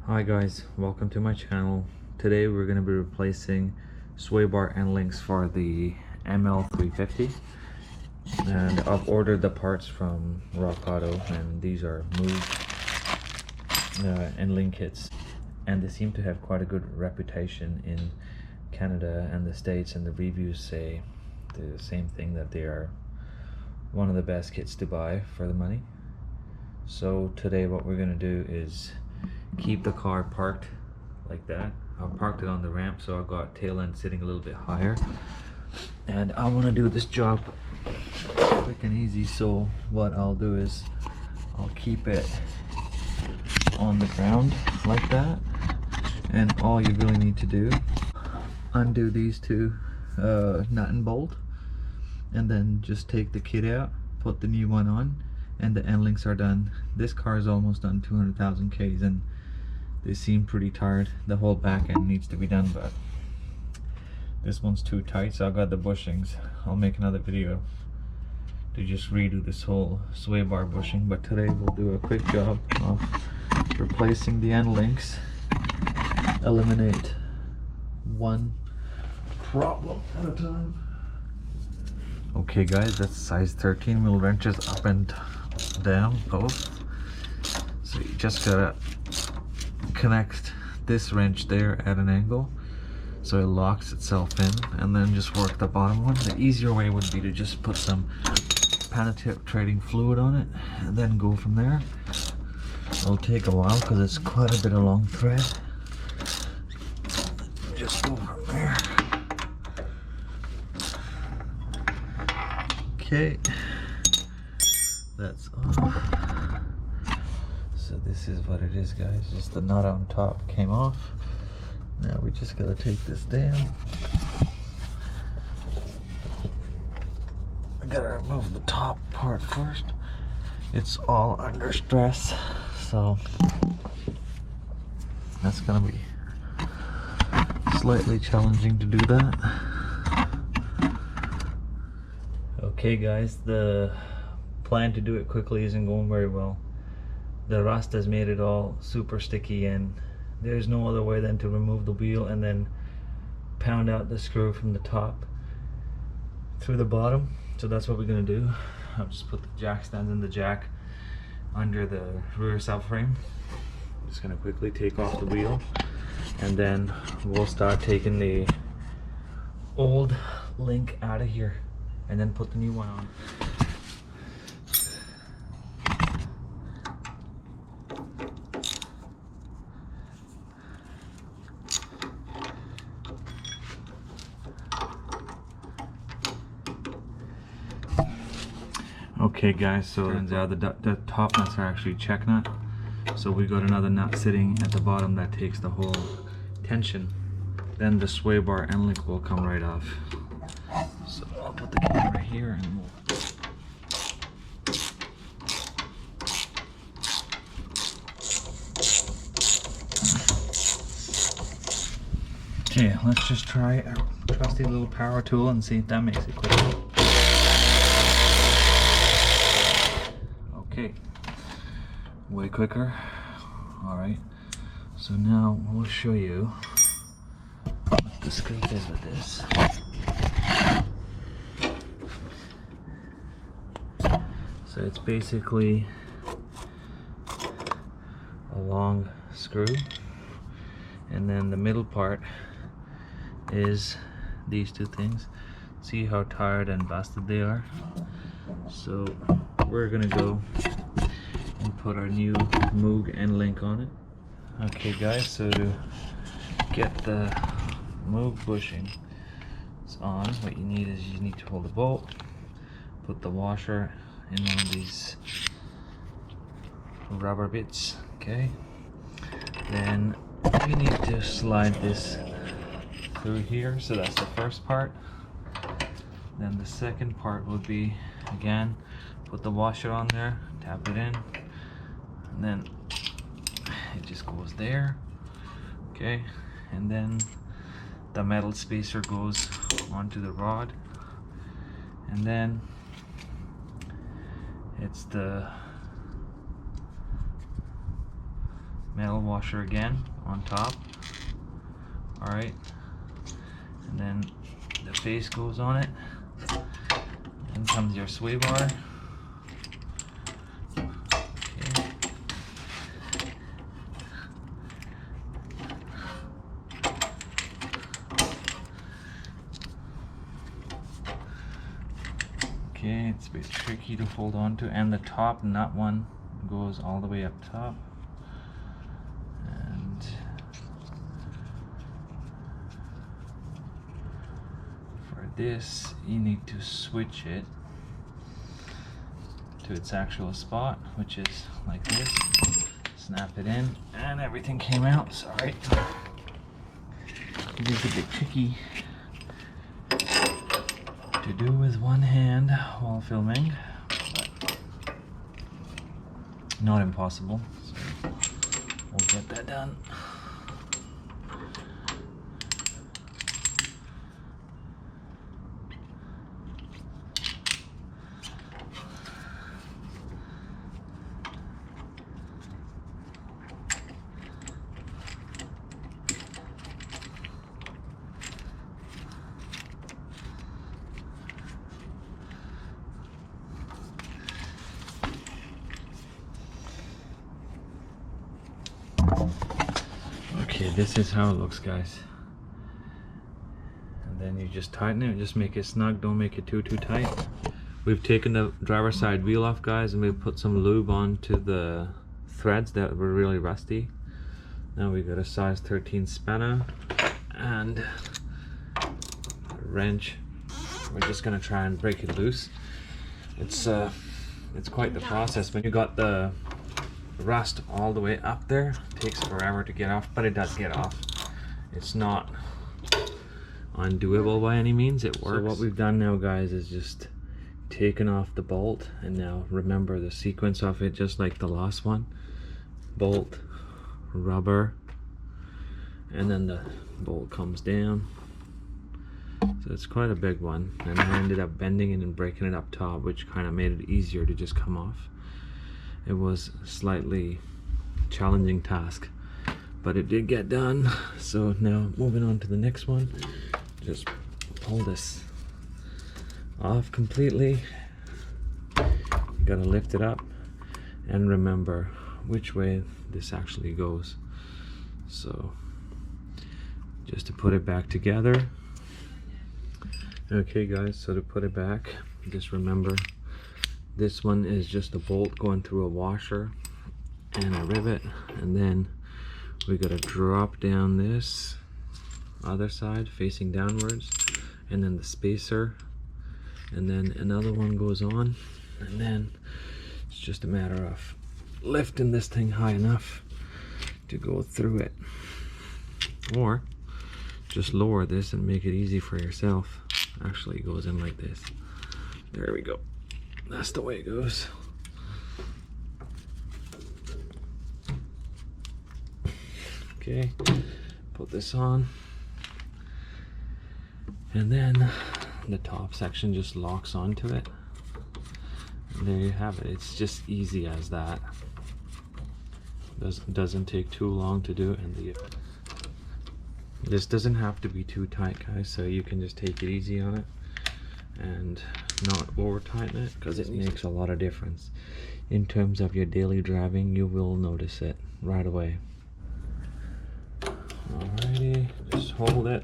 Hi guys, welcome to my channel. Today we're going to be replacing sway bar end links for the ML350, and I've ordered the parts from Rock Auto, and these are moved end link kits, and they seem to have quite a good reputation in Canada and the States, and the reviews say the same thing, that they are one of the best kits to buy for the money. So today what we're going to do is keep the car parked like that. I've parked it on the ramp, so I've got tail end sitting a little bit higher, and I want to do this job quick and easy. So what I'll do is I'll keep it on the ground like that, and all you really need to do, undo these two nut and bolt, and then just take the kit out, put the new one on, and the end links are done. This car is almost done 200,000 Ks, and they seem pretty tired. The whole back end needs to be done, but this one's too tight, so I got the bushings. I'll make another video to just redo this whole sway bar bushing, but today we'll do a quick job of replacing the end links, eliminate one problem at a time. Okay guys, that's size 13 mil wrenches up and down both. So you just gotta connect this wrench there at an angle so it locks itself in, and then just work the bottom one. The easier way would be to just put some penetrating fluid on it and then go from there. It'll take a while because it's quite a bit of long thread. Just go from there. Okay, that's off. So this is what it is, guys. Just the nut on top came off. Now we just gotta take this down. I gotta remove the top part first. It's all under stress, so that's gonna be slightly challenging to do that. Okay guys, the plan to do it quickly isn't going very well. The rust has made it all super sticky, and there's no other way than to remove the wheel and then pound out the screw from the top through the bottom. So that's what we're gonna do. I'll just put the jack stands in the jack under the rear subframe. I'm just gonna quickly take off the wheel, and then we'll start taking the old link out of here and then put the new one on. Okay guys, so it turns out the top nuts are actually check nut, so we got another nut sitting at the bottom that takes the whole tension. Then the sway bar end link will come right off. So I'll put the camera here and we'll... Okay, let's just try a trusty little power tool and see if that makes it quicker. Okay, way quicker. Alright, so now we'll show you what the scoop is with this. So it's basically a long screw, and then the middle part is these two things. See how tired and busted they are? So we're gonna go and put our new Moog end link on it. Okay guys, so to get the Moog bushing on, what you need is you need to hold the bolt, put the washer in one of these rubber bits, okay? Then you need to slide this through here, so that's the first part. Then the second part would be, again, put the washer on there, tap it in, and then it just goes there, okay? And then the metal spacer goes onto the rod, and then it's the metal washer again on top. Alright, and then the face goes on it. Then comes your sway bar. Okay, it's a bit tricky to hold on to, and the top nut one goes all the way up top. And for this, you need to switch it to its actual spot, which is like this. Snap it in, and everything came out. Sorry. It is a bit tricky to do with one hand while filming, but not impossible, so we'll get that done. Okay, this is how it looks, guys. And then you just tighten it, just make it snug, don't make it too tight. We've taken the driver's side wheel off, guys, and we've put some lube onto the threads that were really rusty. Now we got a size 13 spanner and a wrench. We're just gonna try and break it loose. It's quite the process when you got the rust all the way up there. It takes forever to get off, but it does get off. It's not undoable by any means, it works. So what we've done now, guys, is just taken off the bolt, and now remember the sequence of it, just like the last one. Bolt, rubber, and then the bolt comes down. So it's quite a big one, and I ended up bending it and breaking it up top, which kind of made it easier to just come off. It was a slightly challenging task, but it did get done. So now moving on to the next one, just pull this off completely. You gotta lift it up and remember which way this actually goes. So just to put it back together. Okay guys, so to put it back, just remember this one is just a bolt going through a washer and a rivet, and then we gotta drop down this other side facing downwards, and then the spacer, and then another one goes on, and then it's just a matter of lifting this thing high enough to go through it, or just lower this and make it easy for yourself. Actually, it goes in like this. There we go. That's the way it goes. Okay, put this on, and then the top section just locks onto it. And there you have it. It's just easy as that. Doesn't take too long to do, and this doesn't have to be too tight, guys, so you can just take it easy on it and not over tighten it, because it makes a lot of difference in terms of your daily driving. You will notice it right away. Alrighty, just hold it.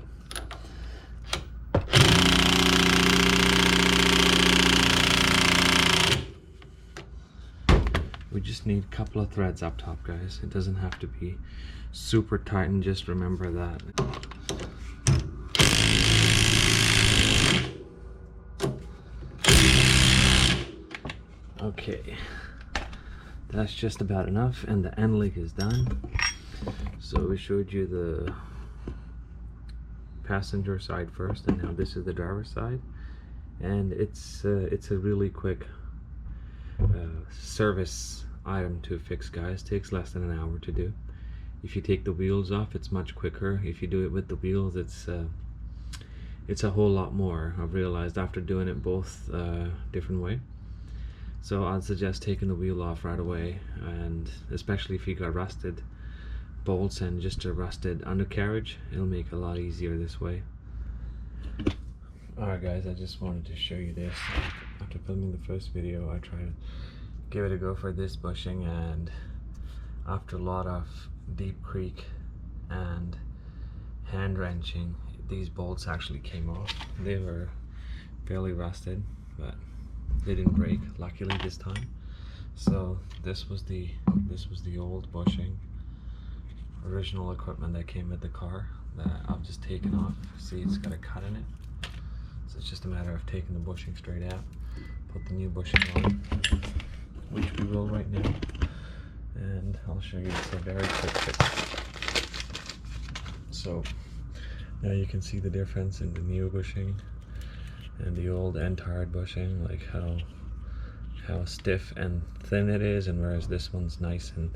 We just need a couple of threads up top, guys. It doesn't have to be super tight, and just remember that. Okay, that's just about enough, and the end link is done. So we showed you the passenger side first, and now this is the driver's side, and it's a really quick service item to fix, guys. Takes less than an hour to do. If you take the wheels off, it's much quicker. If you do it with the wheels, it's a whole lot more. I've realized after doing it both different way. So I'd suggest taking the wheel off right away, and especially if you got rusted, bolts and just a rusted undercarriage, it'll make it a lot easier this way. Alright guys, I just wanted to show you this. After filming the first video, I tried to give it a go for this bushing, and after a lot of deep creak and hand wrenching, these bolts actually came off. They were fairly rusted, but they didn't break, luckily this time. So this was the old bushing, original equipment that came with the car that I've just taken off. See, it's got a cut in it, so it's just a matter of taking the bushing straight out, put the new bushing on, which we will right now, and I'll show you. It's a very quick fix. So now you can see the difference in the new bushing and the old and tired bushing, like how stiff and thin it is, and whereas this one's nice and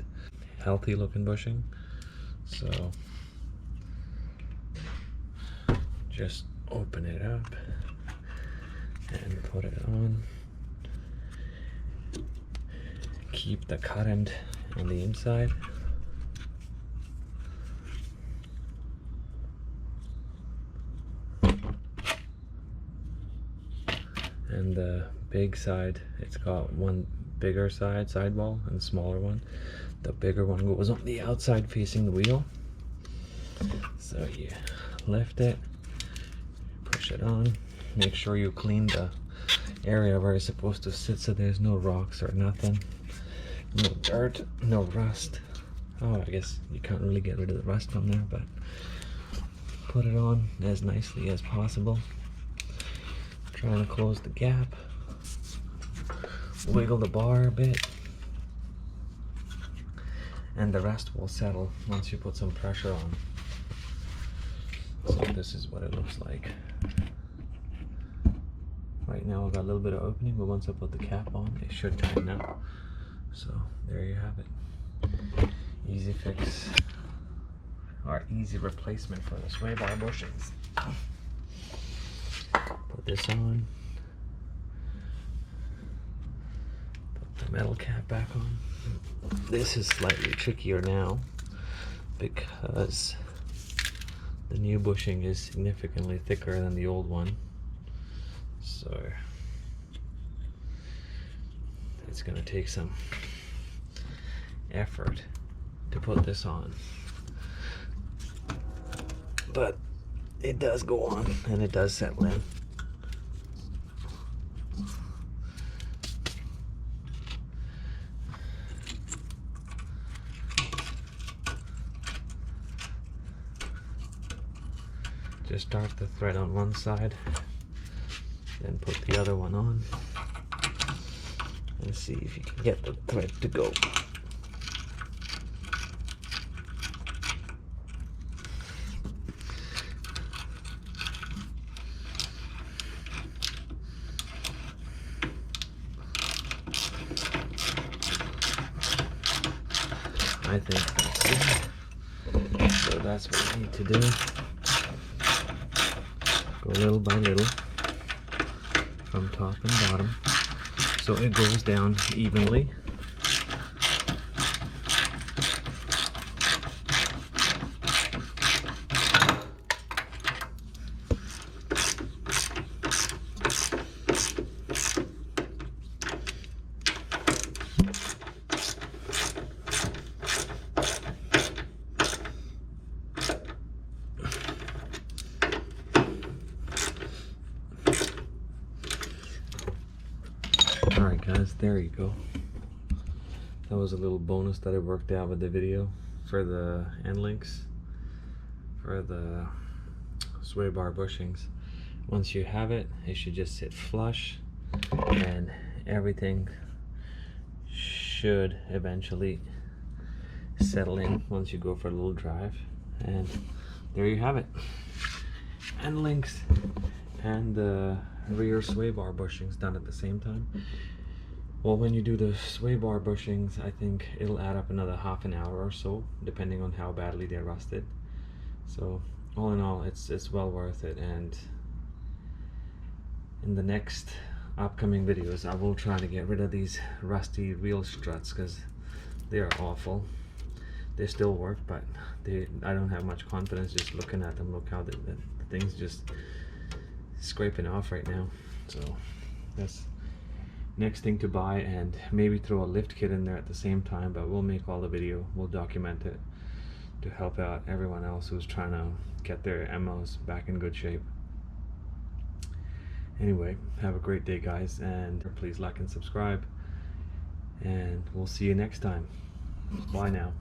healthy looking bushing. So just open it up and put it on. Keep the cut end on the inside. And the big side, it's got one bigger sidewall and a smaller one. The bigger one goes on the outside facing the wheel. So you lift it, push it on, make sure you clean the area where it's supposed to sit so there's no rocks or nothing, no dirt, no rust. Oh, I guess you can't really get rid of the rust from there, but put it on as nicely as possible. Trying to close the gap, wiggle the bar a bit, and the rest will settle once you put some pressure on. So this is what it looks like. Right now I've got a little bit of opening, but once I put the cap on, it should tighten up. So there you have it. Easy fix, or easy replacement for the sway bar bushings. Put this on, put the metal cap back on. This is slightly trickier now because the new bushing is significantly thicker than the old one, so it's going to take some effort to put this on, but it does go on and it does settle in. Just start the thread on one side, then put the other one on, and see if you can get the thread to go. I think that's it. So that's what we need to do. Go little by little from top and bottom so it goes down evenly. Alright guys, there you go. That was a little bonus that I worked out with the video for the end links for the sway bar bushings. Once you have it, it should just sit flush and everything should eventually settle in once you go for a little drive. And there you have it. End links and the rear sway bar bushings done at the same time. Well, when you do the sway bar bushings, I think it'll add up another half an hour or so, depending on how badly they're rusted. So all in all, it's well worth it. And in the next upcoming videos, I will try to get rid of these rusty wheel struts because they are awful. they still work, but I don't have much confidence just looking at them. Look how the thing's just scraping off right now. So that's next thing to buy, and maybe throw a lift kit in there at the same time, but we'll make all the video, we'll document it to help out everyone else who's trying to get their MOs back in good shape. Anyway, have a great day, guys, and please like and subscribe, and we'll see you next time. Bye now.